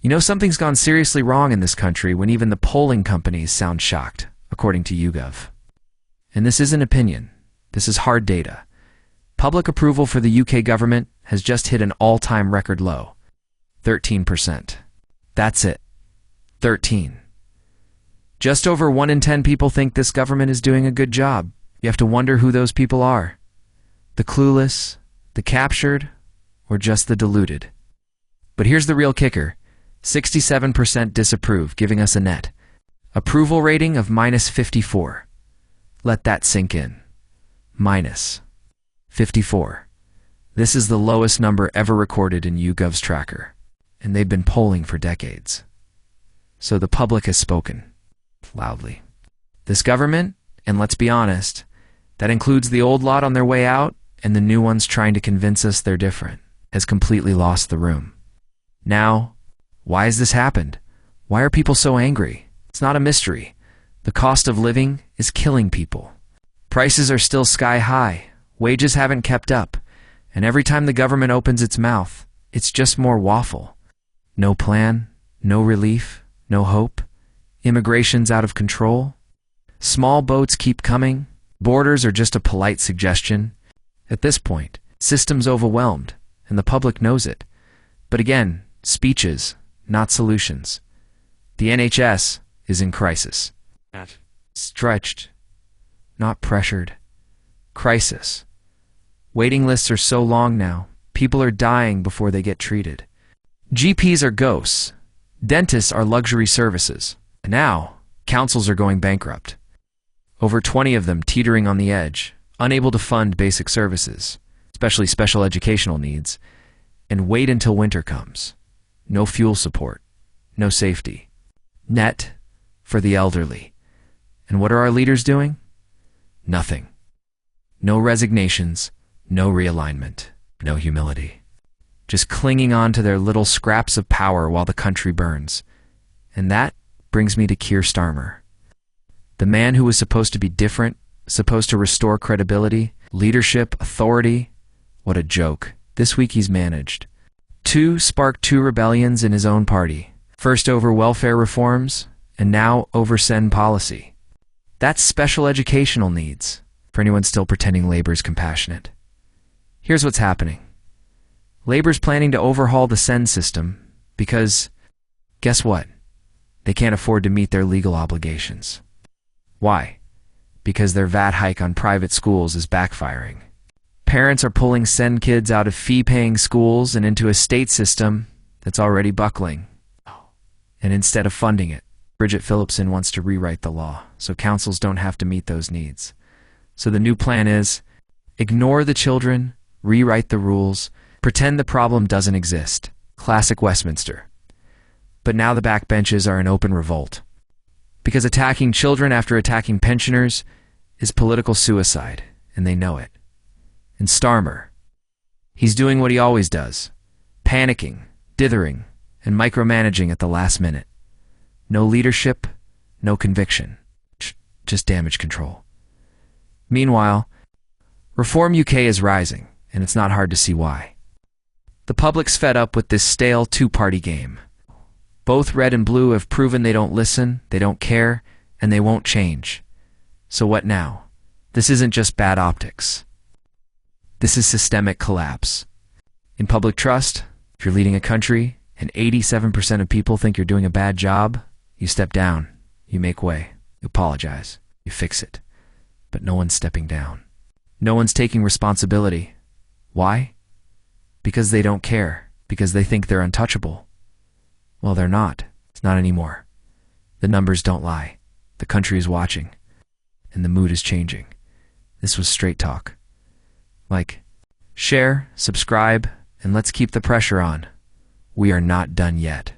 You know something's gone seriously wrong in this country when even the polling companies sound shocked, according to YouGov. And this isn't opinion. This is hard data. Public approval for the UK government has just hit an all-time record low. 13%. That's it. 13. Just over 1 in 10 people think this government is doing a good job. You have to wonder who those people are. The clueless, the captured, or just the deluded. But here's the real kicker. 67% disapprove, giving us a net approval rating of -54. Let that sink in. -54. This is the lowest number ever recorded in YouGov's tracker, and they've been polling for decades. So the public has spoken loudly. This government, and let's be honest, that includes the old lot on their way out and the new ones trying to convince us they're different, has completely lost the room. Now, why has this happened? Why are people so angry? It's not a mystery. The cost of living is killing people. Prices are still sky high. Wages haven't kept up. And every time the government opens its mouth, it's just more waffle. No plan, no relief, no hope. Immigration's out of control. Small boats keep coming. Borders are just a polite suggestion. At this point, system's overwhelmed, and the public knows it. But again, speeches, not solutions. The NHS is in crisis. Stretched, not pressured. Crisis. Waiting lists are so long now, people are dying before they get treated. GPs are ghosts. Dentists are luxury services. And now, councils are going bankrupt. Over 20 of them teetering on the edge, unable to fund basic services, especially special educational needs, and wait until winter comes. No fuel support, no safety. Net for the elderly. And what are our leaders doing? Nothing. No resignations, no realignment, no humility. Just clinging on to their little scraps of power while the country burns. And that brings me to Keir Starmer. The man who was supposed to be different, supposed to restore credibility, leadership, authority. What a joke. This week he's managed. Sparked two rebellions in his own party. First over welfare reforms, and now over send policy. That's special educational needs, for anyone still pretending Labour's compassionate. Here's what's happening. Labour's planning to overhaul the send system because, guess what? They can't afford to meet their legal obligations. Why? Because their VAT hike on private schools is backfiring. Parents are pulling send kids out of fee-paying schools and into a state system that's already buckling. And instead of funding it, Bridget Phillipson wants to rewrite the law so councils don't have to meet those needs. So the new plan is, ignore the children, rewrite the rules, pretend the problem doesn't exist. Classic Westminster. But now the backbenches are in open revolt. Because attacking children after attacking pensioners is political suicide, and they know it. And Starmer, he's doing what he always does, panicking, dithering, and micromanaging at the last minute. No leadership, no conviction, just damage control. Meanwhile, Reform UK is rising, and it's not hard to see why. The public's fed up with this stale two-party game. Both red and blue have proven they don't listen, they don't care, and they won't change. So what now? This isn't just bad optics. This is systemic collapse. In public trust, if you're leading a country and 87% of people think you're doing a bad job, you step down, you make way, you apologize, you fix it. But no one's stepping down. No one's taking responsibility. Why? Because they don't care, because they think they're untouchable. Well, they're not. It's not anymore. The numbers don't lie. The country is watching, and the mood is changing. This was straight talk. Like, share, subscribe, and let's keep the pressure on. We are not done yet.